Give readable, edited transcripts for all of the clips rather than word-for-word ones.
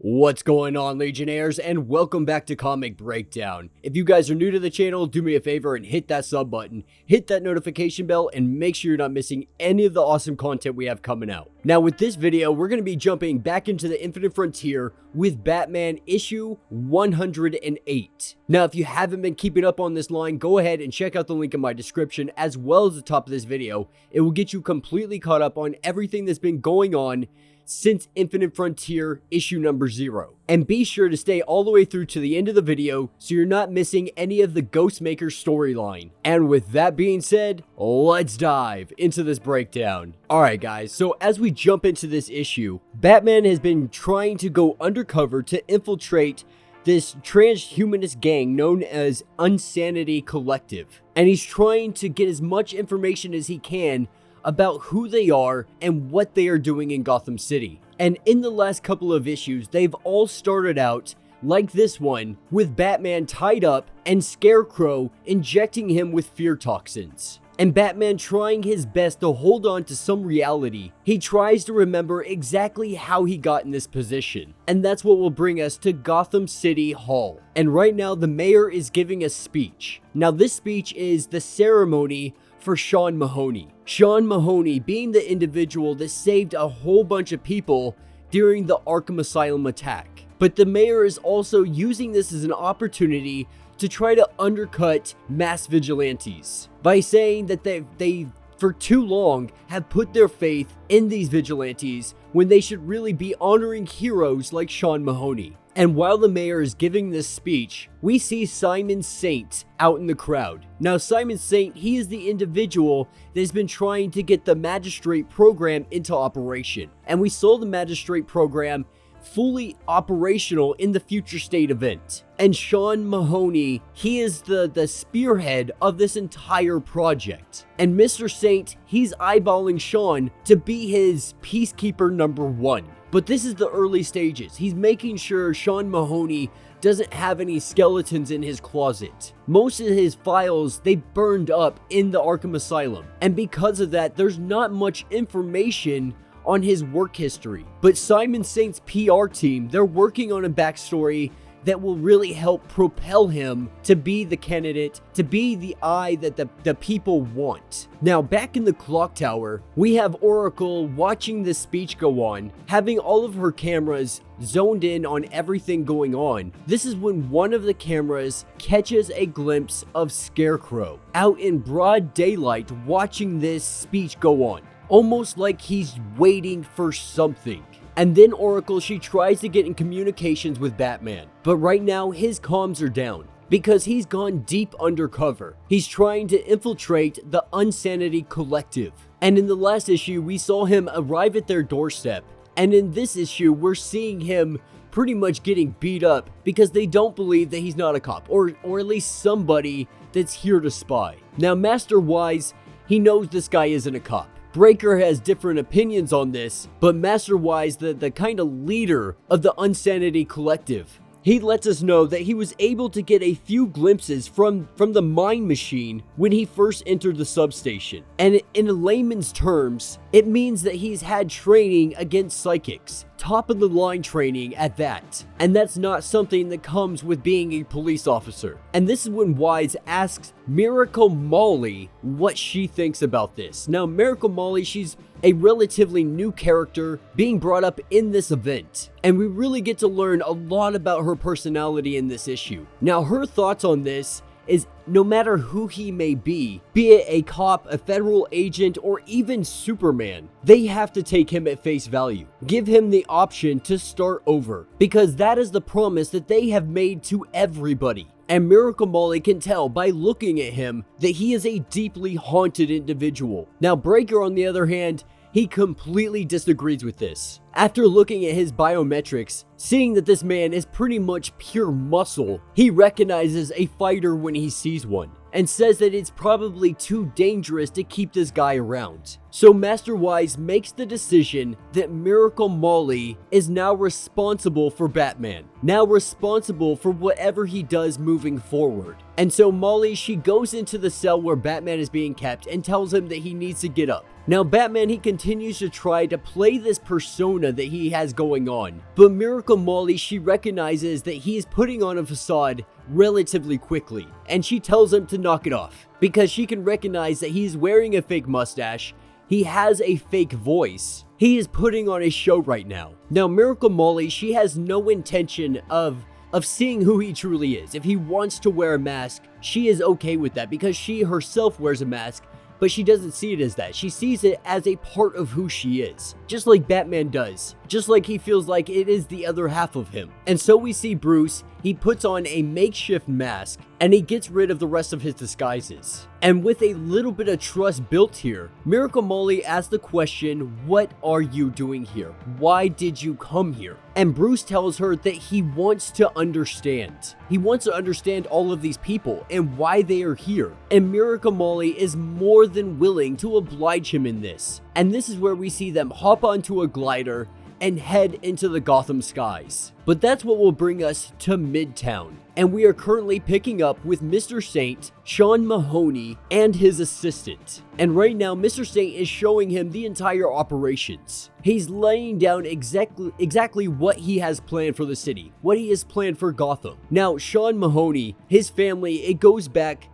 What's going on, Legionnaires, and welcome back to Comic Breakdown. If you guys are new to the channel, do me a favor and hit that sub button, hit that notification bell, and make sure you're not missing any of the awesome content we have coming out. Now, with this video, we're going to be jumping back into the Infinite Frontier with Batman issue 108. Now, if you haven't been keeping up on this line, go ahead and check out the link in my description as well as the top of this video. It will get you completely caught up on everything that's been going on since Infinite Frontier issue number 0. And be sure to stay all the way through to the end of the video so you're not missing any of the Ghostmaker storyline. And with that being said, let's dive into this breakdown. Alright guys, so as we jump into this issue, Batman has been trying to go undercover to infiltrate this transhumanist gang known as Unsanity Collective. And he's trying to get as much information as he can about who they are and what they are doing in Gotham City. And in the last couple of issues, they've all started out like this one, with Batman tied up and Scarecrow injecting him with fear toxins. And Batman trying his best to hold on to some reality. He tries to remember exactly how he got in this position. And that's what will bring us to Gotham City Hall. And right now, the mayor is giving a speech. Now, this speech is the ceremony for Sean Mahoney. Sean Mahoney being the individual that saved a whole bunch of people during the Arkham Asylum attack. But the mayor is also using this as an opportunity to try to undercut mass vigilantes by saying that they for too long have put their faith in these vigilantes when they should really be honoring heroes like Sean Mahoney. And while the mayor is giving this speech, we see Simon Saint out in the crowd. Now, Simon Saint, he is the individual that has been trying to get the Magistrate program into operation. And we saw the Magistrate program fully operational in the Future State event. And Sean Mahoney, he is the spearhead of this entire project. And Mr. Saint, he's eyeballing Sean to be his peacekeeper number 1. But this is the early stages. He's making sure Sean Mahoney doesn't have any skeletons in his closet. Most of his files, they burned up in the Arkham Asylum. And because of that, there's not much information on his work history. But Simon Saint's PR team, they're working on a backstory that will really help propel him to be the candidate, to be the eye that the people want. Now, back in the clock tower, we have Oracle watching this speech go on, having all of her cameras zoned in on everything going on. This is when one of the cameras catches a glimpse of Scarecrow out in broad daylight watching this speech go on, almost like he's waiting for something. And then Oracle, she tries to get in communications with Batman. But right now, his comms are down because he's gone deep undercover. He's trying to infiltrate the Unsanity Collective. And in the last issue, we saw him arrive at their doorstep. And in this issue, we're seeing him pretty much getting beat up because they don't believe that he's not a cop, or at least somebody that's here to spy. Now, Master Wise, he knows this guy isn't a cop. Breaker has different opinions on this, but Master Wise, the kind of leader of the Unsanity Collective, he lets us know that he was able to get a few glimpses from the mind machine when he first entered the substation. And in layman's terms, it means that he's had training against psychics. Top of the line training at that. And that's not something that comes with being a police officer. And this is when Wise asks Miracle Molly what she thinks about this. Now, Miracle Molly, she's a relatively new character being brought up in this event. And we really get to learn a lot about her personality in this issue. Now, her thoughts on this is no matter who he may be it a cop, a federal agent, or even Superman, they have to take him at face value. Give him the option to start over, because that is the promise that they have made to everybody. And Miracle Molly can tell by looking at him that he is a deeply haunted individual. Now, Breaker, on the other hand, he completely disagrees with this. After looking at his biometrics, seeing that this man is pretty much pure muscle, he recognizes a fighter when he sees one, and says that it's probably too dangerous to keep this guy around. So Master Wise makes the decision that Miracle Molly is now responsible for Batman, now responsible for whatever he does moving forward. And so Molly, she goes into the cell where Batman is being kept and tells him that he needs to get up. Now Batman, he continues to try to play this persona that he has going on, but Miracle Molly, she recognizes that he is putting on a facade relatively quickly, and she tells him to knock it off because she can recognize that he's wearing a fake mustache, he has a fake voice, he is putting on a show right now. Now Miracle Molly, she has no intention of seeing who he truly is. If he wants to wear a mask, she is okay with that because she herself wears a mask, but she doesn't see it as that. She sees it as a part of who she is, just like Batman does, just like he feels like it is the other half of him. And so we see Bruce, he puts on a makeshift mask and he gets rid of the rest of his disguises. And with a little bit of trust built here, Miracle Molly asks the question, what are you doing here? Why did you come here? And Bruce tells her that he wants to understand. He wants to understand all of these people and why they are here. And Miracle Molly is more than willing to oblige him in this. And this is where we see them hop onto a glider and head into the Gotham skies. But that's what will bring us to Midtown. And we are currently picking up with Mr. Saint, Sean Mahoney, and his assistant. And right now, Mr. Saint is showing him the entire operations. He's laying down exactly what he has planned for the city, what he has planned for Gotham. Now, Sean Mahoney, his family, it goes back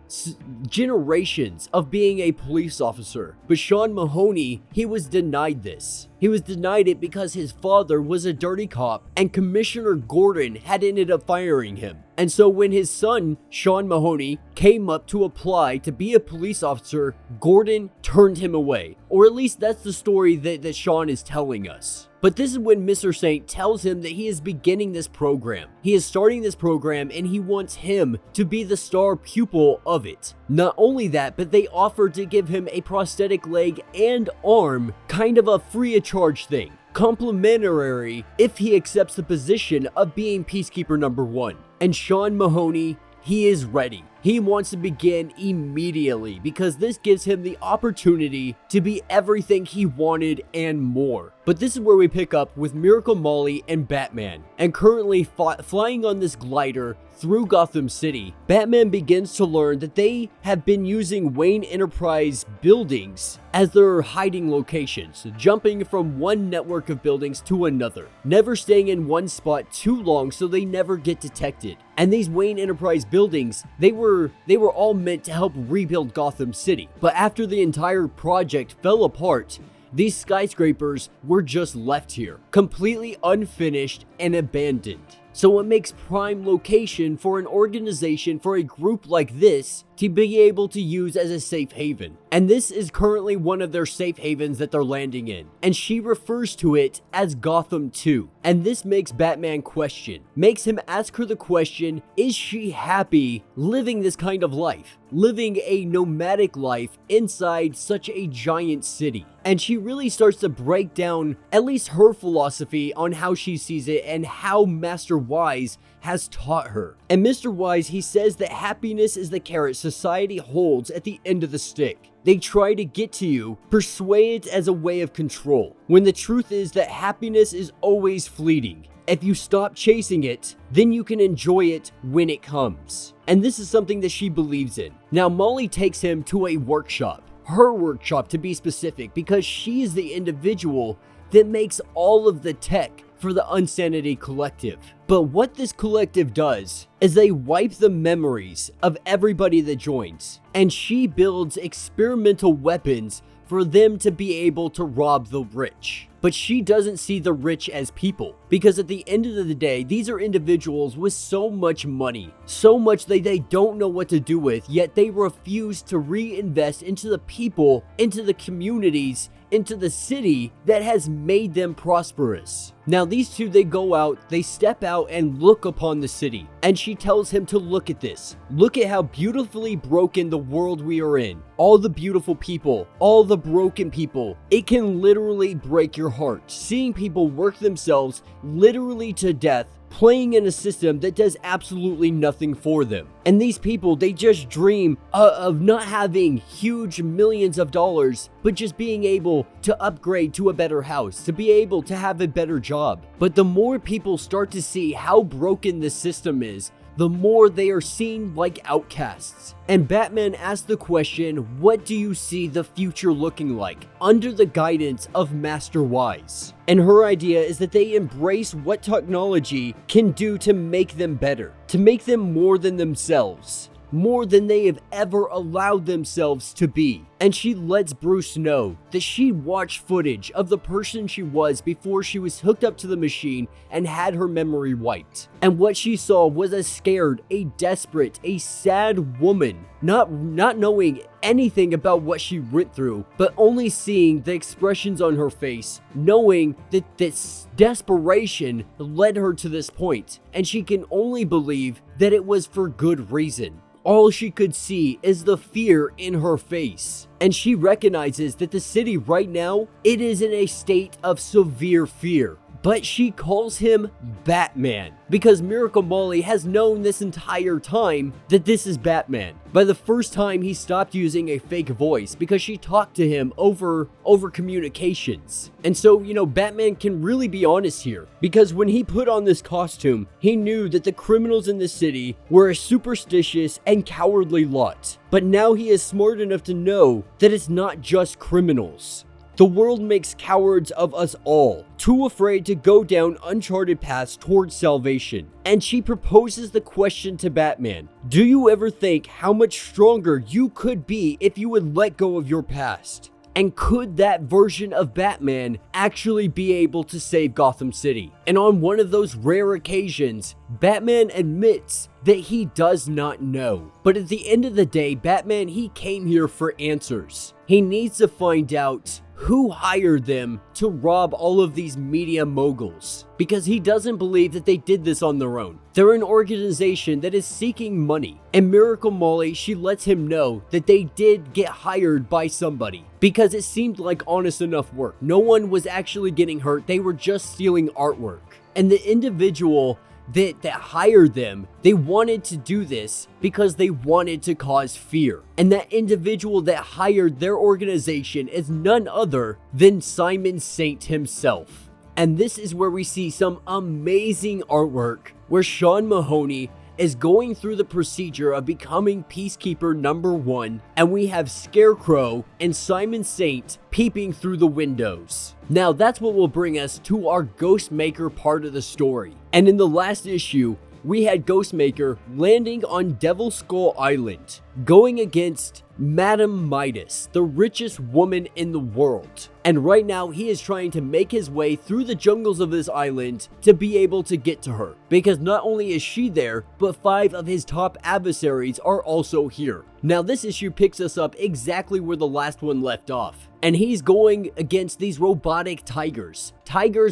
generations of being a police officer. But Sean Mahoney, he was denied this. He was denied it because his father was a dirty cop and Commissioner Gordon had ended up firing him. And so when his son, Sean Mahoney, came up to apply to be a police officer, Gordon turned him away. Or at least that's the story that Sean is telling us. But this is when Mr. Saint tells him that he is beginning this program. He is starting this program and he wants him to be the star pupil of it. Not only that, but they offer to give him a prosthetic leg and arm, kind of a free of charge thing. Complimentary if he accepts the position of being Peacekeeper number 1. And Sean Mahoney, he is ready. He wants to begin immediately because this gives him the opportunity to be everything he wanted and more. But this is where we pick up with Miracle Molly and Batman. And currently flying on this glider through Gotham City, Batman begins to learn that they have been using Wayne Enterprise buildings as their hiding locations, jumping from one network of buildings to another, never staying in one spot too long so they never get detected. And these Wayne Enterprise buildings, they were all meant to help rebuild Gotham City. But after the entire project fell apart, these skyscrapers were just left here, completely unfinished and abandoned. So it makes prime location for an organization, for a group like this, to be able to use as a safe haven. And this is currently one of their safe havens that they're landing in. And she refers to it as Gotham 2. And this makes Batman question, makes him ask her the question, is she happy living this kind of life? Living a nomadic life inside such a giant city. And she really starts to break down at least her philosophy on how she sees it and how Master Wise has taught her. And Mr. Wise, he says that happiness is the carrot society holds at the end of the stick. They try to get to you, persuade it as a way of control, when the truth is that happiness is always fleeting. If you stop chasing it, then you can enjoy it when it comes. And this is something that she believes in. Now Molly takes him to a workshop, her workshop to be specific, because she is the individual that makes all of the tech for the Unsanity Collective. But what this collective does is they wipe the memories of everybody that joins, and she builds experimental weapons for them to be able to rob the rich. But she doesn't see the rich as people, because at the end of the day, these are individuals with so much money, so much that they don't know what to do with, yet they refuse to reinvest into the people, into the communities, into the city that has made them prosperous. Now these two, they go out, they step out and look upon the city, and she tells him to look at this. Look at how beautifully broken the world we are in. All the beautiful people, all the broken people. It can literally break your heart. Seeing people work themselves literally to death, playing in a system that does absolutely nothing for them. And these people, they just dream of not having huge millions of dollars, but just being able to upgrade to a better house, to be able to have a better job. But the more people start to see how broken the system is, the more they are seen like outcasts. And Batman asks the question, what do you see the future looking like under the guidance of Master Wise? And her idea is that they embrace what technology can do to make them better, to make them more than themselves, more than they have ever allowed themselves to be. And she lets Bruce know that she watched footage of the person she was before she was hooked up to the machine and had her memory wiped. And what she saw was a scared, a desperate, a sad woman, not knowing anything about what she went through, but only seeing the expressions on her face, knowing that this desperation led her to this point, and she can only believe that it was for good reason. All she could see is the fear in her face. And she recognizes that the city right now, it is in a state of severe fear. But she calls him Batman because Miracle Molly has known this entire time that this is Batman. By the first time he stopped using a fake voice because she talked to him over communications. And so, Batman can really be honest here because when he put on this costume, he knew that the criminals in the city were a superstitious and cowardly lot. But now he is smart enough to know that it's not just criminals. The world makes cowards of us all, too afraid to go down uncharted paths towards salvation. And she proposes the question to Batman, do you ever think how much stronger you could be if you would let go of your past? And could that version of Batman actually be able to save Gotham City? And on one of those rare occasions, Batman admits that he does not know. But at the end of the day, Batman, he came here for answers. He needs to find out who hired them to rob all of these media moguls, because he doesn't believe that they did this on their own. They're an organization that is seeking money, and Miracle Molly, she lets him know that they did get hired by somebody, because it seemed like honest enough work. No one was actually getting hurt, they were just stealing artwork. And the individual that hired them, they wanted to do this because they wanted to cause fear. And that individual that hired their organization is none other than Simon Saint himself. And this is where we see some amazing artwork where Sean Mahoney is going through the procedure of becoming Peacekeeper number 1, and we have Scarecrow and Simon Saint peeping through the windows. Now that's what will bring us to our Ghostmaker part of the story. And in the last issue, we had Ghostmaker landing on Devil Skull Island, going against Madame Midas, the richest woman in the world. And right now, he is trying to make his way through the jungles of this island to be able to get to her. Because not only is she there, but 5 of his top adversaries are also here. Now this issue picks us up exactly where the last one left off. And he's going against these robotic tigers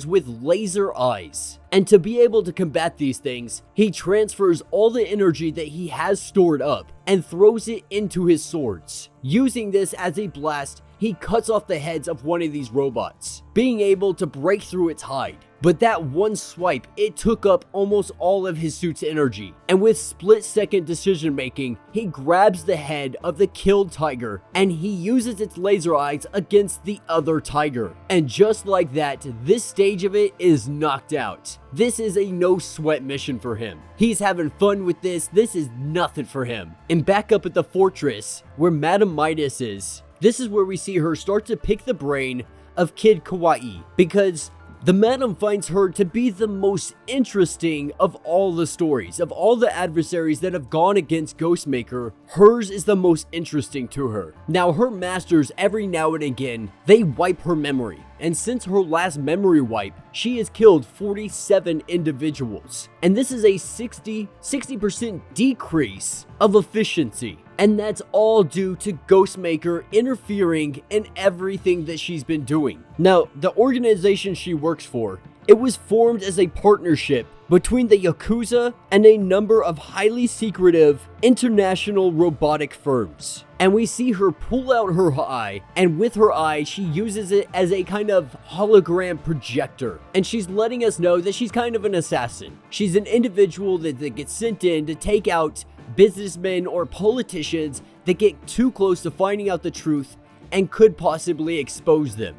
with laser eyes. And to be able to combat these things, he transfers all the energy that he has stored up and throws it into his swords. Using this as a blast, he cuts off the heads of one of these robots, being able to break through its hide. But that one swipe, it took up almost all of his suit's energy. And with split-second decision making, he grabs the head of the killed tiger and he uses its laser eyes against the other tiger. And just like that, this stage of it is knocked out. This is a no-sweat mission for him. He's having fun with this. This is nothing for him. And back up at the fortress where Madame Midas is, this is where we see her start to pick the brain of Kid Kawaii, because the Madam finds her to be the most interesting of all the stories. Of all the adversaries that have gone against Ghostmaker, hers is the most interesting to her. Now, her masters, every now and again, they wipe her memory. And since her last memory wipe, she has killed 47 individuals. And this is a 60% decrease of efficiency. And that's all due to Ghostmaker interfering in everything that she's been doing. Now, the organization she works for, it was formed as a partnership between the Yakuza and a number of highly secretive international robotic firms. And we see her pull out her eye, and with her eye, she uses it as a kind of hologram projector. And she's letting us know that she's kind of an assassin. She's an individual that gets sent in to take out businessmen or politicians that get too close to finding out the truth and could possibly expose them.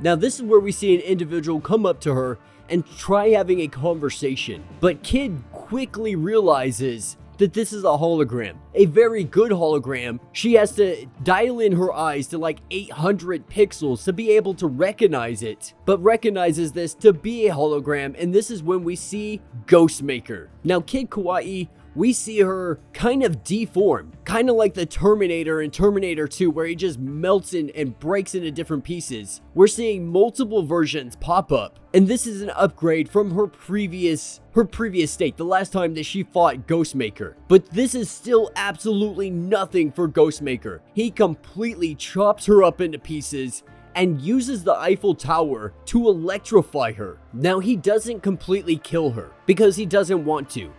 Now, this is where we see an individual come up to her and try having a conversation, but Kid quickly realizes that this is a hologram, a very good hologram. She has to dial in her eyes to like 800 pixels to be able to recognize it, but recognizes this to be a hologram, and this is when we see Ghostmaker. Now, Kid Kawaii, we see her kind of deform, kind of like the Terminator in Terminator 2, where he just melts in and breaks into different pieces. We're seeing multiple versions pop up, and this is an upgrade from her previous state, the last time that she fought Ghostmaker. But this is still absolutely nothing for Ghostmaker. He completely chops her up into pieces and uses the Eiffel Tower to electrify her. Now, he doesn't completely kill her because he doesn't want to.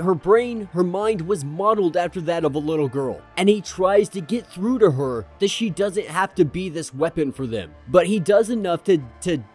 Her mind was modeled after that of a little girl, and he tries to get through to her that she doesn't have to be this weapon for them. But he does enough to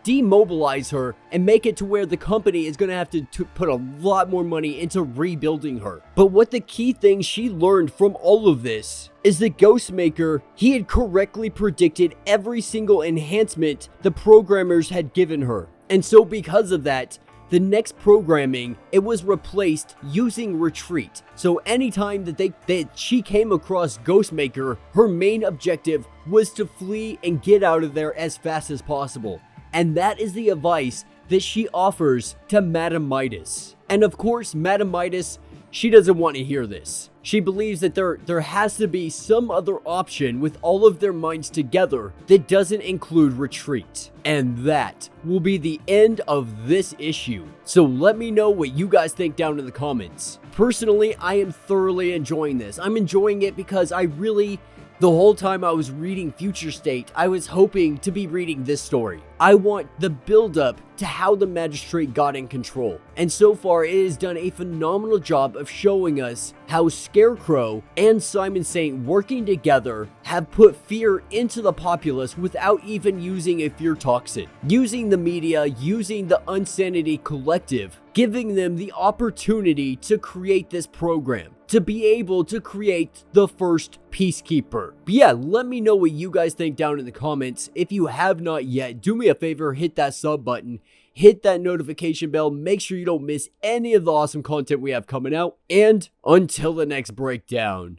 demobilize her and make it to where the company is going to have to put a lot more money into rebuilding her. But what the key thing she learned from all of this is that Ghostmaker, he had correctly predicted every single enhancement the programmers had given her. And so because of that, the next programming, it was replaced using retreat. So anytime that she came across Ghostmaker, her main objective was to flee and get out of there as fast as possible. And that is the advice that she offers to Madame Midas. And of course, Madame Midas, she doesn't want to hear this. She believes that there has to be some other option with all of their minds together that doesn't include retreat. And that will be the end of this issue. So let me know what you guys think down in the comments. Personally, I am thoroughly enjoying this. I'm enjoying it because the whole time I was reading Future State, I was hoping to be reading this story. I want the build-up to how the Magistrate got in control. And so far, it has done a phenomenal job of showing us how Scarecrow and Simon Saint working together have put fear into the populace without even using a fear toxin. Using the media, using the Unsanity Collective, giving them the opportunity to create this program, to be able to create the first Peacekeeper. But yeah, let me know what you guys think down in the comments. If you have not yet, do me a favor, hit that sub button, hit that notification bell, make sure you don't miss any of the awesome content we have coming out, and until the next breakdown.